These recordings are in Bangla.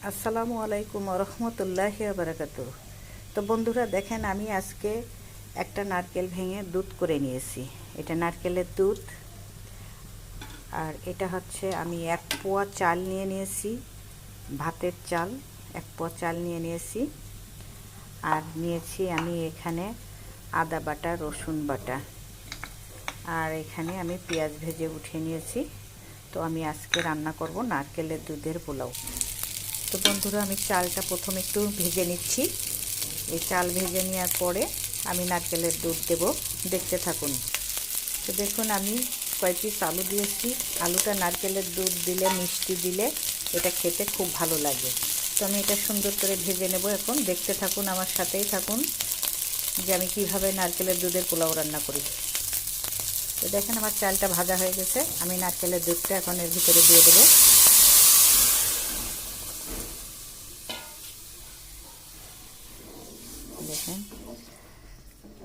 আসসালামু আলাইকুম রহমতুল্লাহি বারাকাতুহু। তো বন্ধুরা দেখেন, আমি আজকে একটা নারকেল ভেঙে দুধ করে নিয়েছি। এটা নারকেলের দুধ। আর এটা হচ্ছে আমি 1 পোয়া চাল নিয়ে নিয়েছি, ভাতের চাল 1 পোয়া চাল নিয়ে নিয়েছি। আর নিয়েছি আমি এখানে আদা বাটা, রসুন বাটা, আর এখানে আমি পেঁয়াজ ভেজে উঠিয়ে নিয়েছি। তো আমি আজকে রান্না করব নারকেলের দুধের পোলাও। তো বন্ধুরা, আমি চালটা প্রথমে একটু ভেজে নিচ্ছি। এই চাল ভেজে নেওয়ার পরে আমি নারকেলের দুধ দেব। দেখতে থাকুন। তো দেখুন, আমি কয়েক পিস আলু দিয়েছি। আলুটা নারকেলের দুধ দিলে, মিষ্টি দিলে এটা খেতে খুব ভালো লাগে। তো আমি এটা সুন্দর করে ভেজে নেব। এখন দেখতে থাকুন, আমার সাথেই থাকুন যে আমি কিভাবে নারকেলের দুধের পোলাও রান্না করি। তো দেখেন, আমার চালটা ভাজা হয়ে গেছে। আমি নারকেলের দুধটা এখন এর ভিতরে দিয়ে দেবো। দেখেন,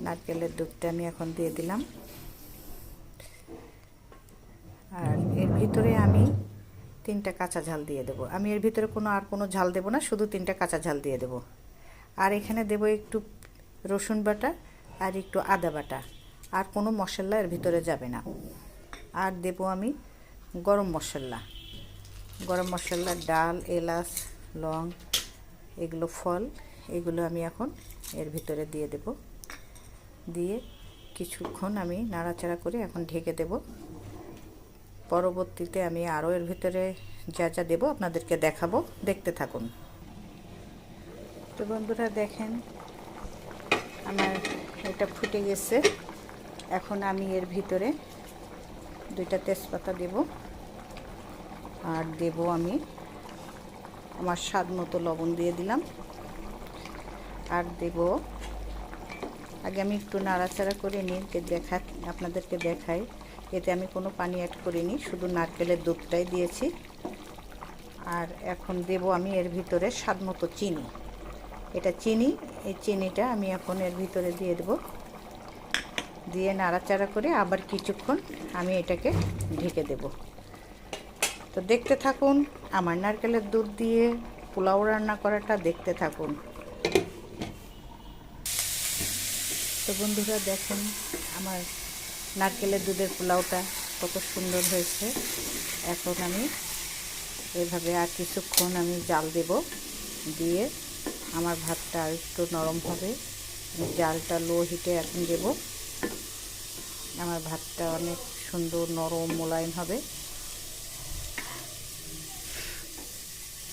নারকেলের দুধটা আমি এখন দিয়ে দিলাম। আর এর ভিতরে আমি 3টা কাঁচা ঝাল দিয়ে দেবো। আমি এর ভিতরে কোনো ঝাল দেবো না, শুধু 3টা কাঁচা ঝাল দিয়ে দেবো। আর এখানে দেবো একটু রসুন বাটা আর একটু আদা বাটা। আর কোনো মশলা এর ভিতরে যাবে না। আর দেবো আমি গরম মশলা, ডাল, এলাচ, লং, এগুলো ফল, এগুলো আমি এখন এর ভিতরে দিয়ে দেব। দিয়ে কিছুক্ষণ আমি নাড়াচাড়া করে এখন ঢেকে দেব। পরবর্তীতে আমি আরও এর ভিতরে যা যা দেবো আপনাদেরকে দেখাবো। দেখতে থাকুন। তো বন্ধুরা দেখেন, আমার এটা ফুটে গেছে। এখন আমি এর ভিতরে 2টা তেজপাতা দেব। আর দেব আমি আমার স্বাদ মতো লবণ দিয়ে দিলাম। আর দেব, আগে আমি একটু নাড়াচাড়া করে নিই, আপনাদেরকে দেখাই। এতে আমি কোনো পানি অ্যাড করিনি, শুধু নারকেলের দুধটাই দিয়েছি। আর এখন দেব আমি এর ভিতরে স্বাদ মতো চিনি। এটা চিনি, এই চিনিটা আমি এখন এর ভিতরে দিয়ে দেব। দিয়ে নাড়াচাড়া করে আবার কিছুক্ষণ আমি এটাকে ঢেকে দেব। তো দেখতে থাকুন আমার নারকেলের দুধ দিয়ে পোলাও রান্না করাটা। দেখতে থাকুন। তো বন্ধুরা দেখুন, আমার নারকেলের দুধের পোলাওটা কত সুন্দর হয়েছে। এখন আমি এভাবে আর কিছুক্ষণ আমি জাল দেব। দিয়ে আমার ভাতটা আর একটু নরম হবে। জালটা লো হিটে এখন দেব। আমার ভাতটা অনেক সুন্দর নরম মোলায়েম হবে।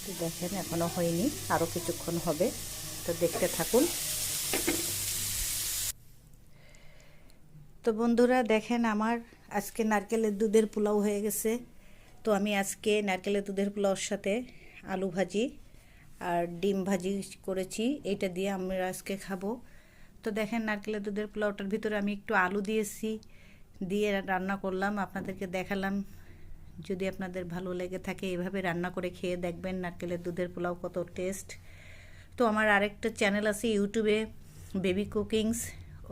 তো দেখেন, এখনও হয়নি, আরও কিছুক্ষণ হবে। তো দেখতে থাকুন। তো বন্ধুরা দেখেন, আমার আজকে নারকেলের দুধের পোলাও হয়ে গেছে। তো আমি আজকে নারকেলের দুধের পোলাওর সাথে আলু ভাজি আর ডিম ভাজি করেছি। এইটা দিয়ে আমরা আজকে খাবো। তো দেখেন, নারকেলের দুধের পোলাওটার ভিতরে আমি একটু আলু দিয়েছি, দিয়ে রান্না করলাম, আপনাদেরকে দেখালাম। যদি আপনাদের ভালো লেগে থাকে এভাবে রান্না করে খেয়ে দেখবেন নারকেলের দুধের পোলাও কত টেস্ট। তো আমার আরেকটা চ্যানেল আছে ইউটিউবে, বেবি কুকিংস।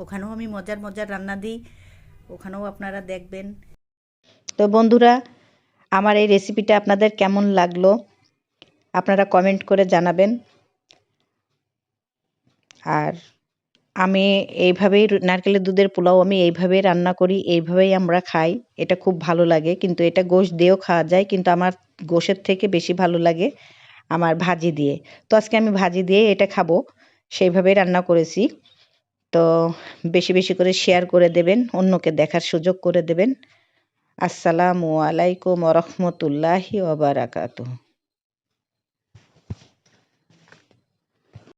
ওখানেও আমি মজার মজার রান্না দিই, ওখানেও আপনারা দেখবেন। তো বন্ধুরা, আমার এই রেসিপিটা আপনাদের কেমন লাগলো আপনারা কমেন্ট করে জানাবেন। আর আমি এইভাবেই নারকেলের দুধের পোলাও আমি এইভাবেই রান্না করি, এইভাবেই আমরা খাই। এটা খুব ভালো লাগে, কিন্তু এটা গোশ দিয়েও খাওয়া যায়, কিন্তু আমার গোশের থেকে বেশি ভালো লাগে আমার ভাজি দিয়ে। তো আজকে আমি ভাজি দিয়ে এটা খাবো, সেইভাবেই রান্না করেছি। তো বেশি বেশি করে শেয়ার করে দেবেন, অন্যকে দেখার সুযোগ করে দেবেন। আসসালামু আলাইকুম ওয়া রাহমাতুল্লাহি ওয়া বারাকাতুহু।